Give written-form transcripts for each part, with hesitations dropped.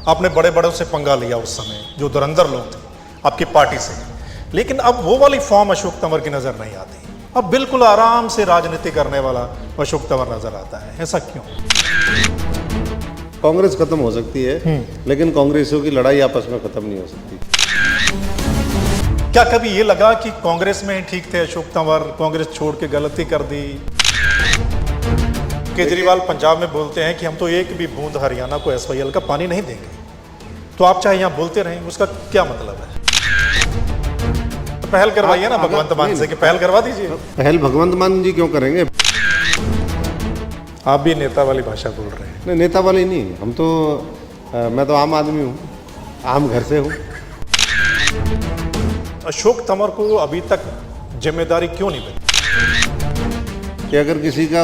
आपने बड़े बड़ों से पंगा लिया उस समय, जो धुरंधर लोग थे आपकी पार्टी से, लेकिन अब वो वाली फॉर्म अशोक तंवर की नजर नहीं आती। अब बिल्कुल आराम से राजनीति करने वाला अशोक तंवर नजर आता है। ऐसा क्यों? कांग्रेस खत्म हो सकती है, लेकिन कांग्रेसियों की लड़ाई आपस में खत्म नहीं हो सकती। क्या कभी ये लगा कि कांग्रेस में ही ठीक थे अशोक तंवर, कांग्रेस छोड़ के गलती कर दी? केजरीवाल पंजाब में बोलते हैं कि हम तो एक भी बूंद हरियाणा को एसवाईएल का पानी नहीं देंगे, तो आप चाहे यहाँ बोलते रहें, उसका क्या मतलब है? तो पहल करवाइए ना भगवंत मान से, कि पहल करवा दीजिए। पहल भगवंत मान जी क्यों करेंगे? आप भी नेता वाली भाषा बोल रहे हैं। नहीं, नेता वाली नहीं, हम तो मैं तो आम आदमी हूँ, आम घर से हूँ। अशोक तंवर को अभी तक जिम्मेदारी क्यों नहीं मिली? कि अगर किसी का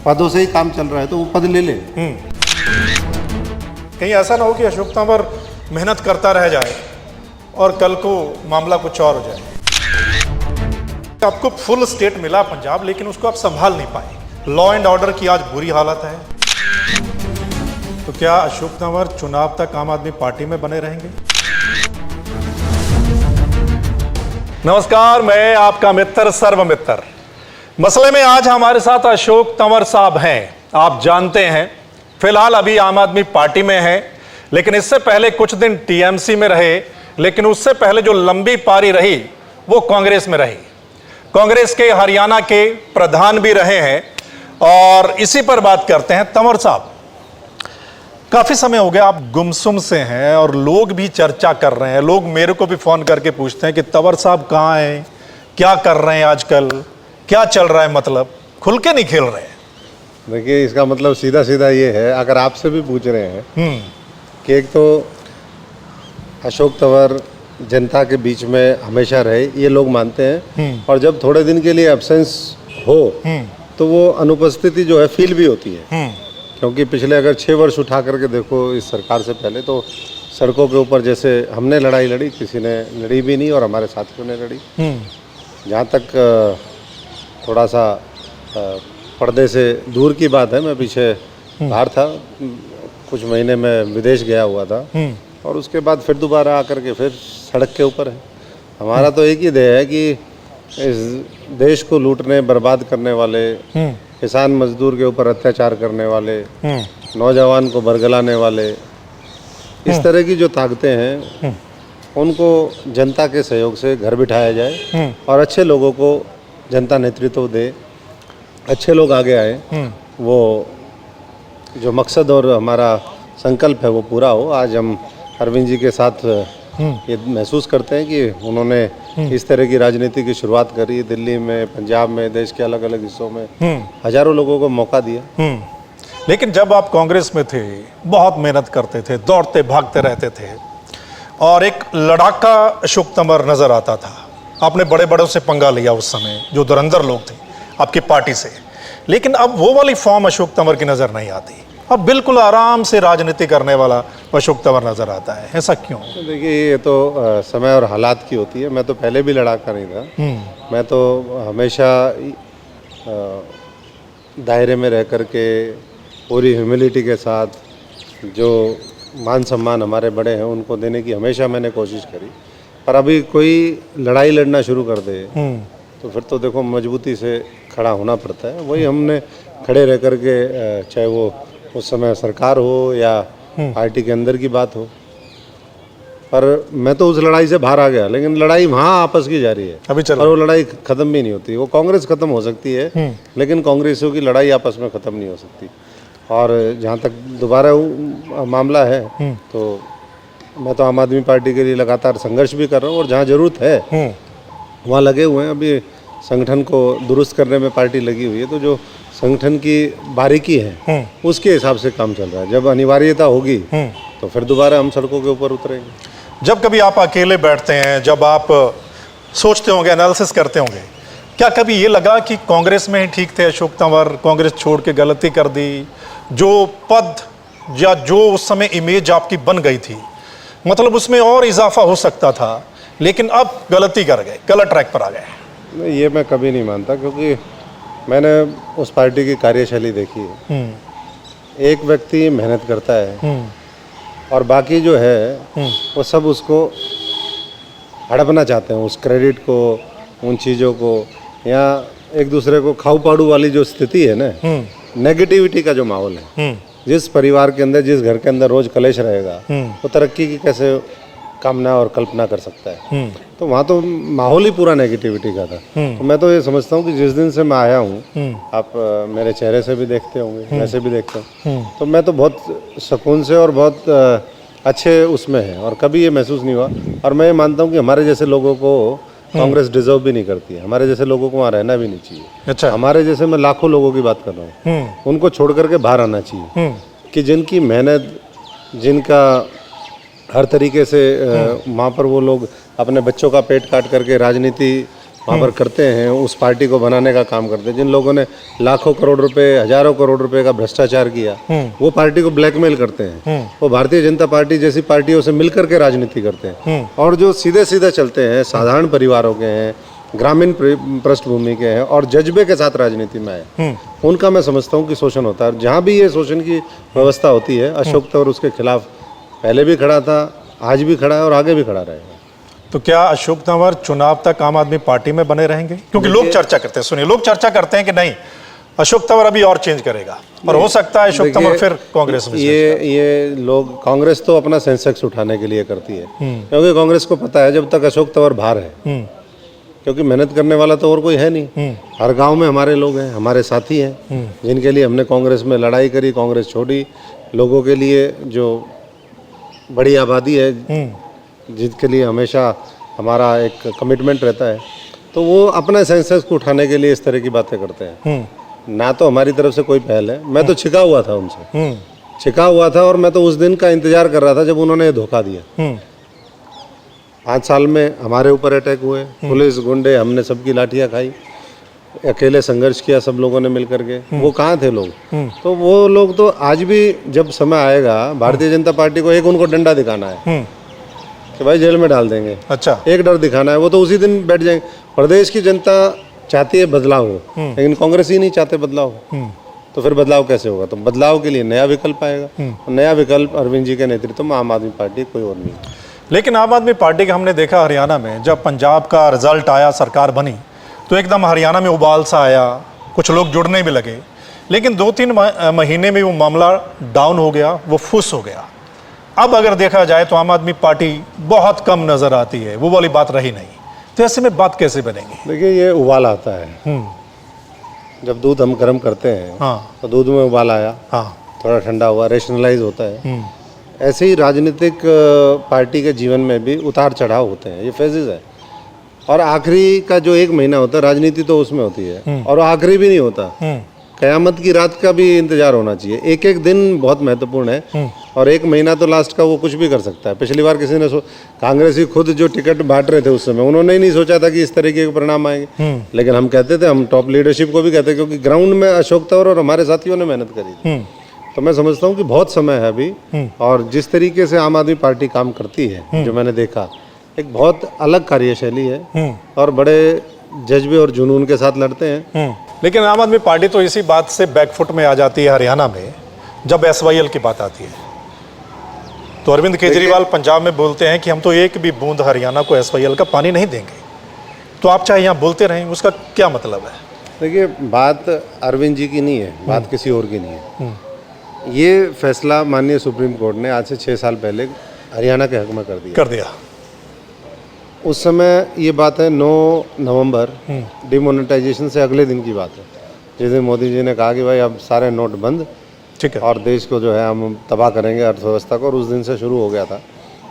पदों से ही काम चल रहा है तो वो पद ले ले। कहीं ऐसा ना हो कि अशोक तंवर मेहनत करता रह जाए और कल को मामला कुछ और हो जाए। आपको फुल स्टेट मिला पंजाब, लेकिन उसको आप संभाल नहीं पाए। लॉ एंड ऑर्डर की आज बुरी हालत है। तो क्या अशोक तंवर चुनाव तक आम आदमी पार्टी में बने रहेंगे? नमस्कार, मैं आपका मित्र सर्वमित्र। मसले में आज हमारे साथ अशोक तंवर साहब हैं। आप जानते हैं फिलहाल अभी आम आदमी पार्टी में है, लेकिन इससे पहले कुछ दिन टीएमसी में रहे, लेकिन उससे पहले जो लंबी पारी रही वो कांग्रेस में रही। कांग्रेस के हरियाणा के प्रधान भी रहे हैं और इसी पर बात करते हैं। तंवर साहब, काफी समय हो गया आप गुमसुम से हैं और लोग भी चर्चा कर रहे हैं। लोग मेरे को भी फोन करके पूछते हैं कि तंवर साहब कहाँ हैं, क्या कर रहे हैं आजकल, क्या चल रहा है, मतलब खुल के नहीं खेल रहे हैं। देखिए, इसका मतलब सीधा सीधा ये है, अगर आपसे भी पूछ रहे हैं कि एक तो अशोक तंवर जनता के बीच में हमेशा रहे, ये लोग मानते हैं, और जब थोड़े दिन के लिए एब्सेंस हो तो वो अनुपस्थिति जो है फील भी होती है। क्योंकि पिछले अगर 6 वर्ष उठा करके देखो इस सरकार से पहले, तो सड़कों के ऊपर जैसे हमने लड़ाई लड़ी, किसी ने लड़ी भी नहीं और हमारे साथियों ने लड़ी। जहाँ तक थोड़ा सा पर्दे से दूर की बात है, मैं पीछे बाहर था, कुछ महीने में विदेश गया हुआ था, और उसके बाद फिर दोबारा आकर के फिर सड़क के ऊपर है। हमारा तो एक ही ध्येय है कि इस देश को लूटने बर्बाद करने वाले, किसान मजदूर के ऊपर अत्याचार करने वाले, नौजवान को बरगलाने वाले, इस तरह की जो ताकतें हैं उनको जनता के सहयोग से घर बिठाया जाए और अच्छे लोगों को जनता नेतृत्व दे, अच्छे लोग आगे आए, वो जो मकसद और हमारा संकल्प है वो पूरा हो। आज हम अरविंद जी के साथ ये महसूस करते हैं कि उन्होंने इस तरह की राजनीति की शुरुआत करी, दिल्ली में, पंजाब में, देश के अलग अलग हिस्सों में हजारों लोगों को मौका दिया। लेकिन जब आप कांग्रेस में थे, बहुत मेहनत करते थे, दौड़ते भागते रहते थे, और एक लड़ाका अशोक तंवर नजर आता था। आपने बड़े बड़ों से पंगा लिया उस समय, जो धुरंधर लोग थे आपकी पार्टी से, लेकिन अब वो वाली फॉर्म अशोक तंवर की नजर नहीं आती। अब बिल्कुल आराम से राजनीति करने वाला अशोक तंवर नजर आता है। ऐसा क्यों? देखिए, ये तो समय और हालात की होती है। मैं तो पहले भी लड़ाका नहीं था। मैं तो हमेशा दायरे में रह कर के पूरी ह्यूमिलिटी के साथ जो मान सम्मान हमारे बड़े हैं उनको देने की हमेशा मैंने कोशिश करी। पर अभी कोई लड़ाई लड़ना शुरू कर दे तो फिर तो देखो मजबूती से खड़ा होना पड़ता है। वही हमने खड़े रह कर के, चाहे वो उस समय सरकार हो या पार्टी के अंदर की बात हो, पर मैं तो उस लड़ाई से बाहर आ गया। लेकिन लड़ाई वहाँ आपस की जारी है अभी चल, और वो लड़ाई खत्म भी नहीं होती। वो कांग्रेस खत्म हो सकती है, लेकिन कांग्रेसियों की लड़ाई आपस में खत्म नहीं हो सकती। और जहाँ तक दोबारा मामला है, तो मैं तो आम आदमी पार्टी के लिए लगातार संघर्ष भी कर रहा हूँ, और जहाँ जरूरत है वहाँ लगे हुए हैं। अभी संगठन को दुरुस्त करने में पार्टी लगी हुई है, तो जो संगठन की बारीकी है उसके हिसाब से काम चल रहा है। जब अनिवार्यता होगी तो फिर दोबारा हम सड़कों के ऊपर उतरेंगे। जब कभी आप अकेले बैठते हैं, जब आप सोचते होंगे, एनालिसिस करते होंगे, क्या कभी ये लगा कि कांग्रेस में ही ठीक थे अशोक तंवर, कांग्रेस छोड़ के गलती कर दी? जो पद या जो उस समय इमेज आपकी बन गई थी, मतलब उसमें और इजाफा हो सकता था, लेकिन अब गलती कर गए, गलत ट्रैक पर आ गए। नहीं, ये मैं कभी नहीं मानता, क्योंकि मैंने उस पार्टी की कार्यशैली देखी है। एक व्यक्ति मेहनत करता है, और बाकी जो है वो सब उसको हड़पना चाहते हैं, उस क्रेडिट को, उन चीज़ों को, या एक दूसरे को खाऊ पाड़ू वाली जो स्थिति है ना, नेगेटिविटी का जो माहौल है, जिस परिवार के अंदर, जिस घर के अंदर रोज कलेश रहेगा, वो तरक्की की कैसे कामना और कल्पना कर सकता है। तो वहाँ तो माहौल ही पूरा नेगेटिविटी का था। तो मैं तो ये समझता हूँ कि जिस दिन से मैं आया हूँ, आप मेरे चेहरे से भी देखते होंगे, वैसे भी देखते हो, तो मैं तो बहुत सुकून से और बहुत अच्छे उसमें है, और कभी ये महसूस नहीं हुआ। और मैं ये मानता हूँ कि हमारे जैसे लोगों को कांग्रेस डिजर्व भी नहीं करती है, हमारे जैसे लोगों को वहाँ रहना भी नहीं चाहिए। अच्छा। हमारे जैसे, मैं लाखों लोगों की बात कर रहा हूँ, उनको छोड़ करके बाहर आना चाहिए, कि जिनकी मेहनत, जिनका हर तरीके से वहाँ पर वो लोग अपने बच्चों का पेट काट करके राजनीति वहाँ पर करते हैं, उस पार्टी को बनाने का काम करते हैं। जिन लोगों ने लाखों करोड़ रुपए, हजारों करोड़ रुपए का भ्रष्टाचार किया, वो पार्टी को ब्लैकमेल करते हैं। वो भारतीय जनता पार्टी जैसी पार्टियों से मिलकर के राजनीति करते हैं। और जो सीधे सीधे चलते हैं, साधारण परिवारों के हैं, ग्रामीण पृष्ठभूमि के हैं और जज्बे के साथ राजनीति में आए, उनका मैं समझता हूँ कि शोषण होता है। जहाँ भी ये शोषण की व्यवस्था होती है, अशोक तंवर उसके खिलाफ पहले भी खड़ा था, आज भी खड़ा है और आगे भी खड़ा रहेगा। तो क्या अशोक तंवर चुनाव तक आम आदमी पार्टी में बने रहेंगे? क्योंकि लोग चर्चा करते हैं, सुनिए, लोग चर्चा करते हैं कि नहीं, अशोक तंवर अभी और चेंज करेगा और हो सकता है अशोक तंवर फिर कांग्रेस में। ये लोग, कांग्रेस तो अपना सेंसेक्स उठाने के लिए करती है, क्योंकि कांग्रेस को पता है जब तक अशोक तंवर बाहर है, क्योंकि मेहनत करने वाला तो और कोई है नहीं। हर गांव में हमारे लोग हैं, हमारे साथी हैं, जिनके लिए हमने कांग्रेस में लड़ाई करी, कांग्रेस छोड़ी, लोगों के लिए जो बड़ी आबादी है, जिसके लिए हमेशा हमारा एक कमिटमेंट रहता है, तो वो अपना सेंसेस को उठाने के लिए इस तरह की बातें करते हैं। ना तो हमारी तरफ से कोई पहल है, मैं तो छिका हुआ था उनसे, छिका हुआ था, और मैं तो उस दिन का इंतजार कर रहा था जब उन्होंने ये धोखा दिया। 5 साल में हमारे ऊपर अटैक हुए, पुलिस गुंडे, हमने सबकी लाठियां खाई, अकेले संघर्ष किया सब लोगों ने मिलकर के। वो कहाँ थे लोग? तो वो लोग तो आज भी, जब समय आएगा, भारतीय जनता पार्टी को एक उनको डंडा दिखाना है कि भाई जेल में डाल देंगे। अच्छा। एक डर दिखाना है, वो तो उसी दिन बैठ जाएंगे। प्रदेश की जनता चाहती है बदलाव हो, लेकिन कांग्रेस ही नहीं चाहते बदलाव हो, तो फिर बदलाव कैसे होगा? तो बदलाव के लिए नया विकल्प आएगा, नया विकल्प अरविंद जी के नेतृत्व में आम आदमी पार्टी, कोई और नहीं। लेकिन आम आदमी पार्टी का हमने देखा हरियाणा में, जब पंजाब का रिजल्ट आया, सरकार बनी, तो एकदम हरियाणा में उबाल सा आया, कुछ लोग जुड़ने भी लगे, लेकिन 2-3 महीने में वो मामला डाउन हो गया, वो फुस हो गया। अब अगर देखा जाए तो आम आदमी पार्टी बहुत कम नजर आती है, वो वाली बात रही नहीं। तो ऐसे में बात कैसे बनेगी? देखिए, ये उबाल आता है, जब दूध हम गर्म करते हैं, तो दूध में उबाल आया, थोड़ा ठंडा हुआ, रेशनलाइज होता है। ऐसे ही राजनीतिक पार्टी के जीवन में भी उतार चढ़ाव होते हैं, ये फेजेस है। और आखिरी का जो 1 महीना होता है, राजनीति तो उसमें होती है, और आखिरी भी नहीं होता, कयामत की रात का भी इंतजार होना चाहिए। एक एक दिन बहुत महत्वपूर्ण है, और 1 महीना तो लास्ट का वो कुछ भी कर सकता है। पिछली बार किसी ने कांग्रेसी खुद जो टिकट बांट रहे थे उस समय, उन्होंने ही नहीं सोचा था कि इस तरीके के परिणाम आएंगे। लेकिन हम कहते थे, हम टॉप लीडरशिप को भी कहते, क्योंकि ग्राउंड में अशोक तंवर और हमारे साथियों ने मेहनत करी थी। तो मैं समझता हूँ कि बहुत समय है अभी, और जिस तरीके से आम आदमी पार्टी काम करती है, जो मैंने देखा, एक बहुत अलग कार्यशैली है, और बड़े जज्बे और जुनून के साथ लड़ते हैं। लेकिन आम आदमी पार्टी तो इसी बात से बैकफुट में आ जाती है हरियाणा में, जब SYL की बात आती है। तो अरविंद केजरीवाल पंजाब में बोलते हैं कि हम तो एक भी बूंद हरियाणा को SYL का पानी नहीं देंगे। तो आप चाहे यहाँ बोलते रहें, उसका क्या मतलब है? देखिए, बात अरविंद जी की नहीं है, बात किसी और की नहीं है। ये फैसला माननीय सुप्रीम कोर्ट ने आज से 6 साल पहले हरियाणा के हक में कर दिया। उस समय ये बात है 9 नवंबर, डिमोनेटाइजेशन से अगले दिन की बात है, जिस दिन मोदी जी ने कहा कि भाई अब सारे नोट बंद, ठीक है, और देश को जो है हम तबाह करेंगे, अर्थव्यवस्था को। और उस दिन से शुरू हो गया था।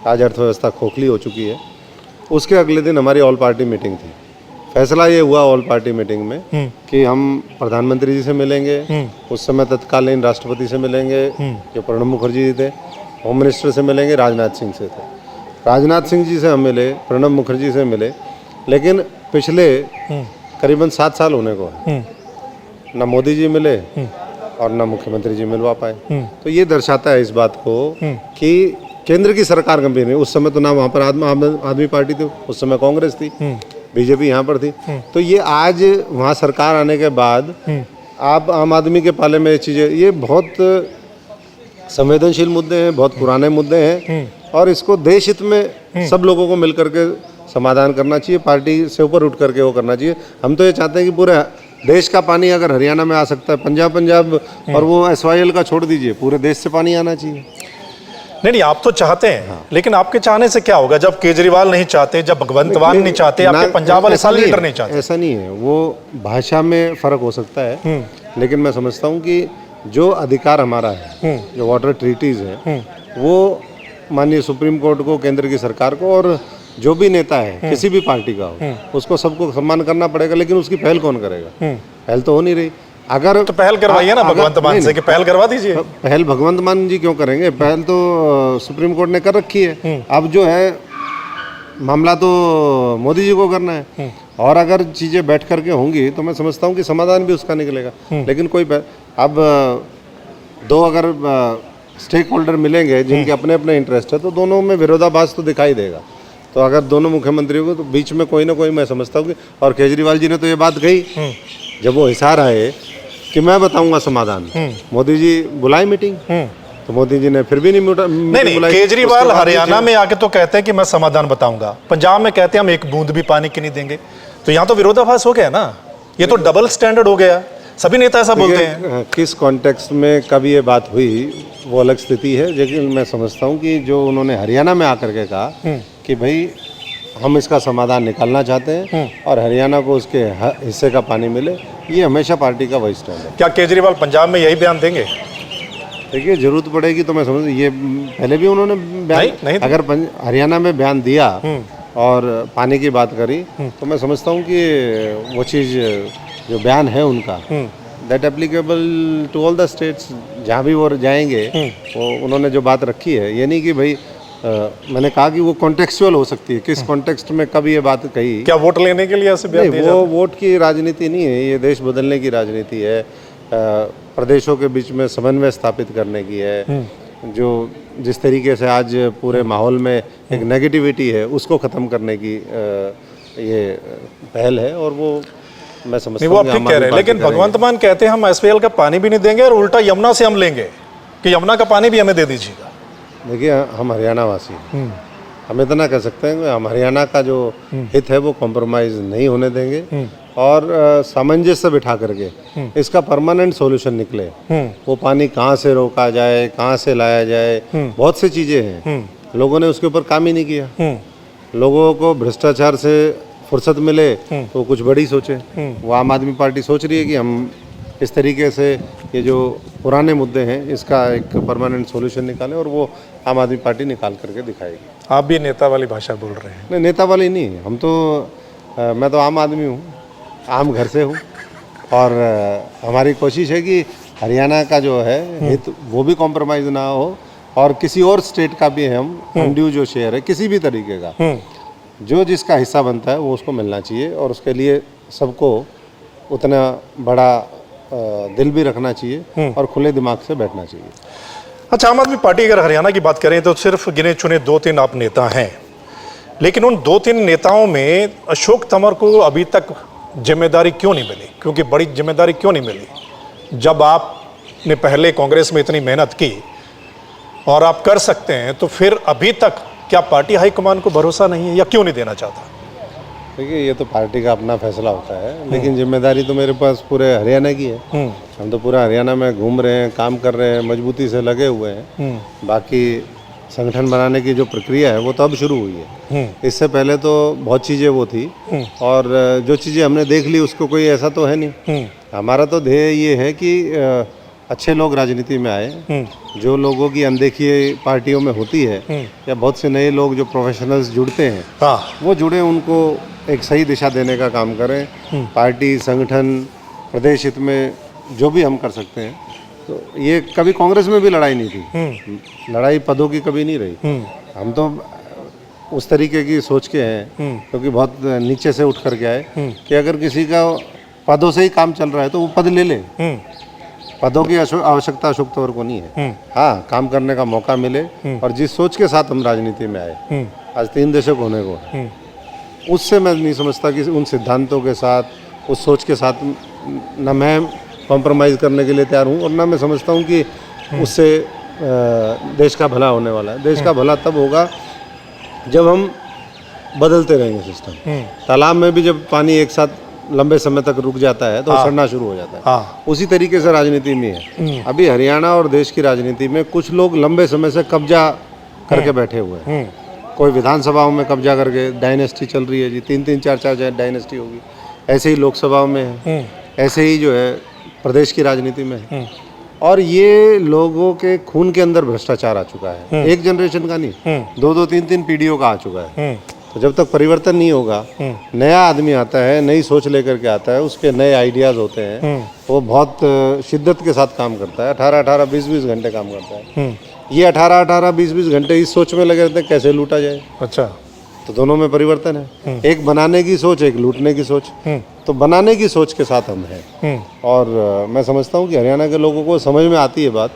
आज अर्थव्यवस्था खोखली हो चुकी है। उसके अगले दिन हमारी ऑल पार्टी मीटिंग थी। फैसला ये हुआ ऑल पार्टी मीटिंग में कि हम प्रधानमंत्री जी से मिलेंगे, उस समय तत्कालीन राष्ट्रपति से मिलेंगे जो प्रणब मुखर्जी जी थे, होम मिनिस्टर से मिलेंगे, राजनाथ सिंह से थे। राजनाथ सिंह जी से हम मिले, प्रणब मुखर्जी से मिले, लेकिन पिछले करीबन 7 साल होने को है, ना मोदी जी मिले और ना मुख्यमंत्री जी मिलवा पाए। तो ये दर्शाता है इस बात को कि केंद्र की सरकार गंभीर नहीं। उस समय तो ना वहाँ पर आदमी पार्टी थी, उस समय कांग्रेस थी, बीजेपी यहाँ पर थी। तो ये आज वहाँ सरकार आने के बाद आप आम आदमी के पाले में ये चीज़ें, ये बहुत संवेदनशील मुद्दे हैं, बहुत पुराने मुद्दे हैं और इसको देश हित में सब लोगों को मिलकर के समाधान करना चाहिए, पार्टी से ऊपर उठ करके वो करना चाहिए। हम तो ये चाहते हैं कि पूरे देश का पानी अगर हरियाणा में आ सकता है, पंजाब और वो SYL का छोड़ दीजिए, पूरे देश से पानी आना चाहिए। नहीं, आप तो चाहते हैं, हाँ। लेकिन आपके चाहने से क्या होगा जब केजरीवाल नहीं चाहते, जब भगवंत मान नहीं चाहते, आपके पंजाब वाले साल लीडर नहीं चाहते? ऐसा नहीं है, वो भाषा में फर्क हो सकता है, लेकिन मैं समझता हूँ कि जो अधिकार हमारा है, जो वाटर ट्रीटीज है, वो माननीय सुप्रीम कोर्ट को, केंद्र की सरकार को और जो भी नेता है किसी भी पार्टी का हो, उसको सबको सम्मान करना पड़ेगा। लेकिन उसकी पहल कौन करेगा? पहल तो हो नहीं रही। अगर तो पहल करवाइए ना भगवंत मान से, कि पहल करवा दीजिए। पहल भगवंत मान जी क्यों करेंगे? पहल तो सुप्रीम कोर्ट ने कर रखी है। अब जो है मामला तो मोदी जी को करना है, और अगर चीजें बैठ करके होंगी तो मैं समझता हूँ कि समाधान भी उसका निकलेगा। लेकिन कोई अब दो अगर स्टेक होल्डर मिलेंगे जिनके अपने अपने इंटरेस्ट है, तो दोनों में विरोधाभास तो दिखाई देगा। तो अगर दोनों मुख्यमंत्रियों को, तो बीच में कोई ना कोई, मैं समझता हूँ कि, और केजरीवाल जी ने तो ये बात कही जब वो हिसार आए कि मैं बताऊंगा समाधान, मोदी जी बुलाई मीटिंग, तो मोदी जी ने फिर भी नहीं बुलाई। केजरीवाल हरियाणा में आके तो कहते हैं कि मैं समाधान बताऊंगा, पंजाब में कहते हैं हम एक बूंद भी पानी की नहीं देंगे। तो यहाँ तो विरोधाभास हो गया ना, ये तो डबल स्टैंडर्ड हो गया, सभी नेता ऐसा बोलते हैं। किस कॉन्टेक्स्ट में कब ये बात हुई वो अलग स्थिति है, लेकिन मैं समझता हूँ कि जो उन्होंने हरियाणा में आकर के कहा कि भाई हम इसका समाधान निकालना चाहते हैं और हरियाणा को उसके हिस्से का पानी मिले, ये हमेशा पार्टी का वही स्टैंड है। क्या केजरीवाल पंजाब में यही बयान देंगे? देखिए, जरूरत पड़ेगी तो मैं समझ, ये पहले भी उन्होंने बयान नहीं अगर हरियाणा में बयान दिया और पानी की बात करी, तो मैं समझता हूँ कि वो चीज़ जो बयान है उनका, that applicable to all the states, जहाँ भी वो जाएंगे, वो उन्होंने जो बात रखी है, ये नहीं कि भाई मैंने कहा कि वो कॉन्टेक्चुअल हो सकती है, किस कॉन्टेक्स्ट में कब ये बात कही। क्या वोट लेने के लिए ऐसे बयान दिए जाते हैं? वो वोट की राजनीति नहीं है, ये देश बदलने की राजनीति है, प्रदेशों के बीच में समन्वय स्थापित करने की है। जो जिस तरीके से आज पूरे माहौल में एक नेगेटिविटी है, उसको ख़त्म करने की ये पहल है, और वो मैं समझता हूँ। वो आप ठीक कह रहे हैं, लेकिन भगवंत मान कहते हैं हम SYL का पानी भी नहीं देंगे और उल्टा यमुना से हम लेंगे, कि यमुना का पानी भी हमें दे दीजिएगा। देखिए, हम हरियाणा वासी हैं, हम इतना कह सकते हैं कि हम हरियाणा का जो हित है वो कॉम्प्रोमाइज़ नहीं होने देंगे, और सामंजस्य बिठा करके इसका परमानेंट सॉल्यूशन निकले। वो पानी कहाँ से रोका जाए, कहाँ से लाया जाए, बहुत सी चीज़ें हैं, लोगों ने उसके ऊपर काम ही नहीं किया। लोगों को भ्रष्टाचार से फुर्सत मिले तो कुछ बड़ी सोचे। वो आम आदमी पार्टी सोच रही है कि हम इस तरीके से ये जो पुराने मुद्दे हैं इसका एक परमानेंट सॉल्यूशन निकालें, और वो आम आदमी पार्टी निकाल करके दिखाएगी। आप भी नेता वाली भाषा बोल रहे हैं? नहीं, नेता वाली नहीं, हम तो मैं तो आम आदमी हूँ, आम घर से हूँ, और हमारी कोशिश है कि हरियाणा का जो है हित वो भी कॉम्प्रोमाइज़ ना हो, और किसी और स्टेट का भी हम अनड्यू जो शेयर है किसी भी तरीके का, जो जिसका हिस्सा बनता है वो उसको मिलना चाहिए, और उसके लिए सबको उतना बड़ा दिल भी रखना चाहिए और खुले दिमाग से बैठना चाहिए। अच्छा, आम आदमी पार्टी अगर हरियाणा की बात करें तो सिर्फ गिने चुने 2-3 आप नेता हैं, लेकिन उन 2-3 नेताओं में अशोक तंवर को अभी तक जिम्मेदारी क्यों नहीं मिली? क्योंकि बड़ी जिम्मेदारी क्यों नहीं मिली? जब आपने पहले कांग्रेस में इतनी मेहनत की और आप कर सकते हैं, तो फिर अभी तक क्या पार्टी हाईकमान को भरोसा नहीं है, या क्यों नहीं देना चाहता? देखिए, ये तो पार्टी का अपना फैसला होता है, लेकिन जिम्मेदारी तो मेरे पास पूरे हरियाणा की है। हम तो पूरा हरियाणा में घूम रहे हैं, काम कर रहे हैं, मजबूती से लगे हुए हैं। बाकी संगठन बनाने की जो प्रक्रिया है वो तो अब शुरू हुई है। इससे पहले तो बहुत चीज़ें वो थी, और जो चीज़ें हमने देख ली उसको कोई ऐसा तो है नहीं। हमारा तो ध्येय ये है कि अच्छे लोग राजनीति में आए, जो लोगों की अनदेखी पार्टियों में होती है, या बहुत से नए लोग जो प्रोफेशनल्स जुड़ते हैं, वो जुड़े, उनको एक सही दिशा देने का काम करें। पार्टी, संगठन, प्रदेश हित में जो भी हम कर सकते हैं। तो ये कभी कांग्रेस में भी लड़ाई नहीं थी, लड़ाई पदों की कभी नहीं रही। हम तो उस तरीके की सोच के हैं, क्योंकि बहुत नीचे से उठ करके आए कि अगर किसी का पदों से ही काम चल रहा है तो वो पद ले ले। पदों की आवश्यकता अशोक तंवर को नहीं है। हाँ, काम करने का मौका मिले, और जिस सोच के साथ हम राजनीति में आए, आज 3 दशक होने को, उससे मैं नहीं समझता कि उन सिद्धांतों के साथ, उस सोच के साथ न मैं कॉम्प्रोमाइज़ करने के लिए तैयार हूँ, और ना मैं समझता हूँ कि उससे देश का भला होने वाला है। देश का भला तब होगा जब हम बदलते रहेंगे सिस्टम। तालाब में भी जब पानी एक साथ लंबे समय तक रुक जाता है तो सड़ना शुरू हो जाता है। हाँ। उसी तरीके से राजनीति में है। अभी हरियाणा और देश की राजनीति में कुछ लोग लंबे समय से कब्जा करके बैठे हुए हैं। कोई विधानसभाओं में कब्जा करके डायनेस्टी चल रही है जी, 3-3 4-4 डायनेस्टी होगी। ऐसे ही लोकसभाओं में है, ऐसे ही जो है प्रदेश की राजनीति में है। और ये लोगों के खून के अंदर भ्रष्टाचार आ चुका है। एक जनरेशन का नहीं, 2-2 3-3 पीढ़ियों का आ चुका है। तो जब तक परिवर्तन नहीं होगा, नया आदमी आता है, नई सोच लेकर के आता है, उसके नए आइडियाज होते हैं, वो बहुत शिद्दत के साथ काम करता है। 18-18 20-20 घंटे काम करता है। ये 18-18 20-20 घंटे इस सोच में लगे रहते हैं कैसे लूटा जाए। अच्छा, तो दोनों में परिवर्तन है, एक बनाने की सोच, एक लूटने की सोच। तो बनाने की सोच के साथ हम हैं। और मैं समझता हूँ कि हरियाणा के लोगों को समझ में आती है बात,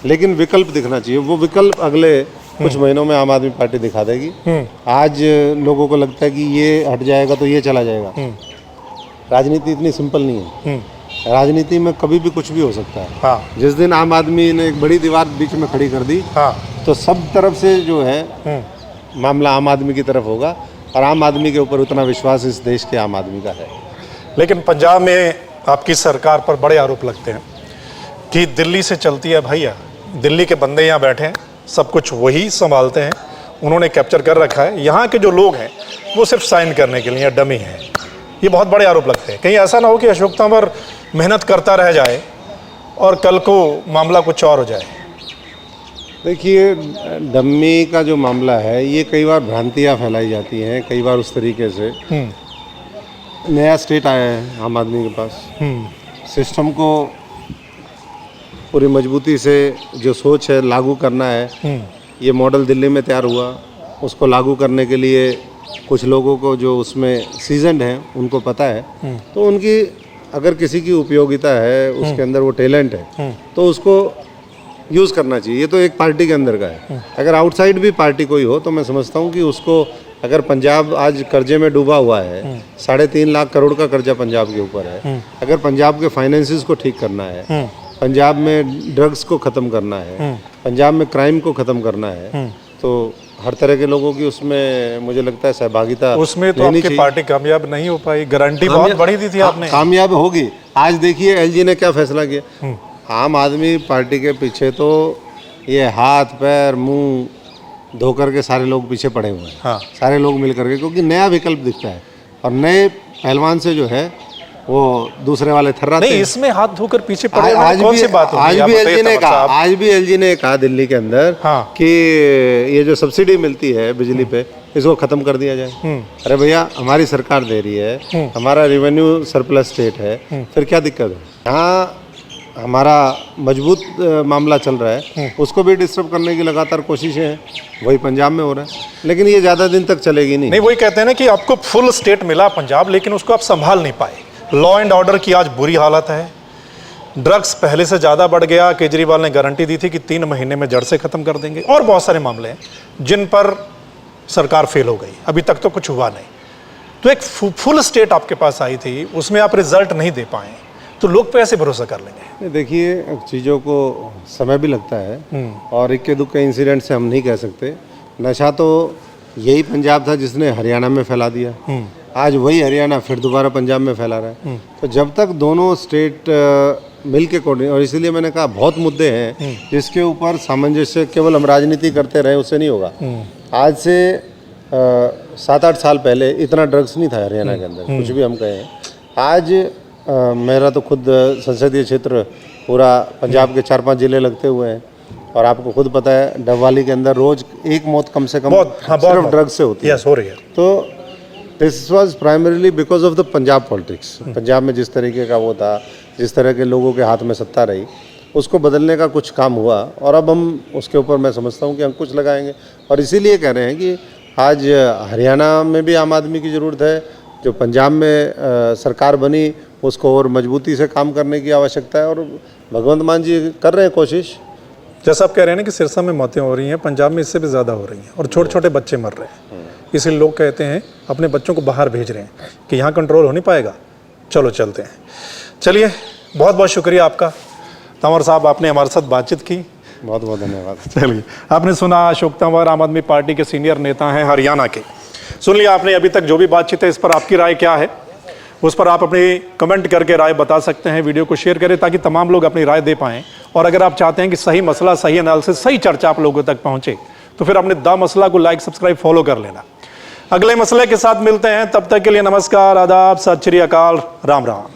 लेकिन विकल्प दिखना चाहिए। वो विकल्प अगले कुछ महीनों में आम आदमी पार्टी दिखा देगी। आज लोगों को लगता है कि ये हट जाएगा तो ये चला जाएगा। राजनीति इतनी सिंपल नहीं है। राजनीति में कभी भी कुछ भी हो सकता है। हाँ। जिस दिन आम आदमी ने एक बड़ी दीवार बीच में खड़ी कर दी, हाँ, तो सब तरफ से जो है मामला आम आदमी की तरफ होगा, और आम आदमी के ऊपर उतना विश्वास इस देश के आम आदमी का है। लेकिन पंजाब में आपकी सरकार पर बड़े आरोप लगते हैं कि दिल्ली से चलती है भैया, दिल्ली के बंदे यहाँ बैठे हैं, सब कुछ वही संभालते हैं, उन्होंने कैप्चर कर रखा है, यहाँ के जो लोग हैं वो सिर्फ साइन करने के लिए डमी हैं। ये बहुत बड़े आरोप लगते हैं। कहीं ऐसा ना हो कि अशोक तंवर मेहनत करता रह जाए और कल को मामला कुछ और हो जाए। देखिए, डम्मी का जो मामला है, ये कई बार भ्रांतियाँ फैलाई जाती हैं, कई बार उस तरीके से। नया स्टेट आया है आम आदमी के पास, सिस्टम को पूरी मजबूती से जो सोच है लागू करना है। ये मॉडल दिल्ली में तैयार हुआ, उसको लागू करने के लिए कुछ लोगों को जो उसमें सीजन्ड हैं उनको पता है, तो उनकी अगर किसी की उपयोगिता है, उसके अंदर वो टैलेंट है, तो उसको यूज़ करना चाहिए। ये तो एक पार्टी के अंदर का है। अगर आउटसाइड भी पार्टी कोई हो तो मैं समझता हूँ कि उसको, अगर पंजाब आज कर्जे में डूबा हुआ है, 3.5 लाख करोड़ का कर्जा पंजाब के ऊपर है, अगर पंजाब के फाइनेंसिस को ठीक करना है, पंजाब में ड्रग्स को ख़त्म करना है, पंजाब में क्राइम को ख़त्म करना है, तो हर तरह के लोगों की उसमें मुझे लगता है सहभागिता उसमें तो आपकी पार्टी कामयाब नहीं हो पाई। गारंटी बहुत बड़ी दी थी आपने। कामयाब होगी। आज देखिए एलजी ने क्या फैसला किया। आम आदमी पार्टी के पीछे तो ये हाथ पैर मुंह धो करके सारे लोग पीछे पड़े हुए हैं। हाँ। सारे लोग मिल करके, क्योंकि नया विकल्प दिखता है और नए पहलवान से जो है वो दूसरे वाले थर्राते नहीं, हैं। इसमें हाथ धोकर पीछे पड़े हुए आज कौन भी सी बात होगी? आज आप भी बताइए एलजी ने तंवर कहा, साहब। आज भी एलजी ने कहा दिल्ली के अंदर हाँ। कि ये जो सब्सिडी मिलती है बिजली पे, इसको खत्म कर दिया जाए। अरे भैया, हमारी सरकार दे रही है, हमारा रेवेन्यू सरप्लस स्टेट है, फिर क्या दिक्कत है? यहाँ हमारा मजबूत मामला चल रहा है, उसको भी डिस्टर्ब करने की लगातार कोशिशें हैं। वही पंजाब में हो रहा है, लेकिन ये ज़्यादा दिन तक चलेगी नहीं। वही कहते हैं ना कि आपको फुल स्टेट मिला पंजाब, लेकिन उसको आप संभाल नहीं पाए। लॉ एंड ऑर्डर की आज बुरी हालत है। ड्रग्स पहले से ज़्यादा बढ़ गया। केजरीवाल ने गारंटी दी थी कि 3 महीने में जड़ से ख़त्म कर देंगे, और बहुत सारे मामले हैं जिन पर सरकार फेल हो गई, अभी तक तो कुछ हुआ नहीं। तो एक फुल स्टेट आपके पास आई थी, उसमें आप रिजल्ट नहीं दे पाए, तो लोग पे ऐसे भरोसा कर लेंगे? देखिए, चीज़ों को समय भी लगता है, और इक्के दुक्के इंसिडेंट से हम नहीं कह सकते। नशा तो यही पंजाब था जिसने हरियाणा में फैला दिया, आज वही हरियाणा फिर दोबारा पंजाब में फैला रहा है। तो जब तक दोनों स्टेट मिल के कोऑर्डिनेट, और इसीलिए मैंने कहा बहुत मुद्दे हैं जिसके ऊपर सामंजस्य, केवल हम राजनीति करते रहे उससे नहीं होगा। आज से 7-8 साल पहले इतना ड्रग्स नहीं था हरियाणा के अंदर, कुछ भी हम कहें। आज मेरा तो खुद संसदीय क्षेत्र पूरा पंजाब के 4-5 जिले लगते हुए हैं, और आपको खुद पता है डबवाली के अंदर रोज एक मौत कम से कम सिर्फ ड्रग्स से होती है। हो रही है। तो this was primarily because of the Punjab politics. Punjab में जिस तरीके का वो था, जिस तरह के लोगों के हाथ में सत्ता रही, उसको बदलने का कुछ काम हुआ, और अब हम उसके ऊपर मैं समझता हूँ कि हम कुछ लगाएंगे। और इसीलिए कह रहे हैं कि आज हरियाणा में भी आम आदमी की ज़रूरत है, जो पंजाब में सरकार बनी उसको और मजबूती से काम करने की आवश्यकता है, और भगवंत मान जी कर रहे हैं कोशिश। जैसा आप कह रहे हैं ना कि सिरसा में मौतें हो रही हैं, पंजाब में इससे भी ज़्यादा हो रही हैं, और छोटे छोटे बच्चे मर रहे हैं। इसलिए लोग कहते हैं अपने बच्चों को बाहर भेज रहे हैं कि यहाँ कंट्रोल हो नहीं पाएगा, चलो चलते हैं। चलिए, बहुत बहुत शुक्रिया आपका तंवर साहब, आपने हमारे साथ बातचीत की। बहुत बहुत धन्यवाद। चलिए, आपने सुना अशोक तंवर आम आदमी पार्टी के सीनियर नेता हैं हरियाणा के। सुन लिया आपने अभी तक जो भी बातचीत है, इस पर आपकी राय क्या है, उस पर आप अपनी कमेंट करके राय बता सकते हैं। वीडियो को शेयर करें ताकि तमाम लोग अपनी राय दे पाएं। और अगर आप चाहते हैं कि सही मसला, सही एनालिसिस, सही चर्चा आप लोगों तक पहुंचे, तो फिर अपने द मसला को लाइक, सब्सक्राइब, फॉलो कर लेना। अगले मसले के साथ मिलते हैं, तब तक के लिए नमस्कार, आदाब, सत श्री अकाल, राम राम।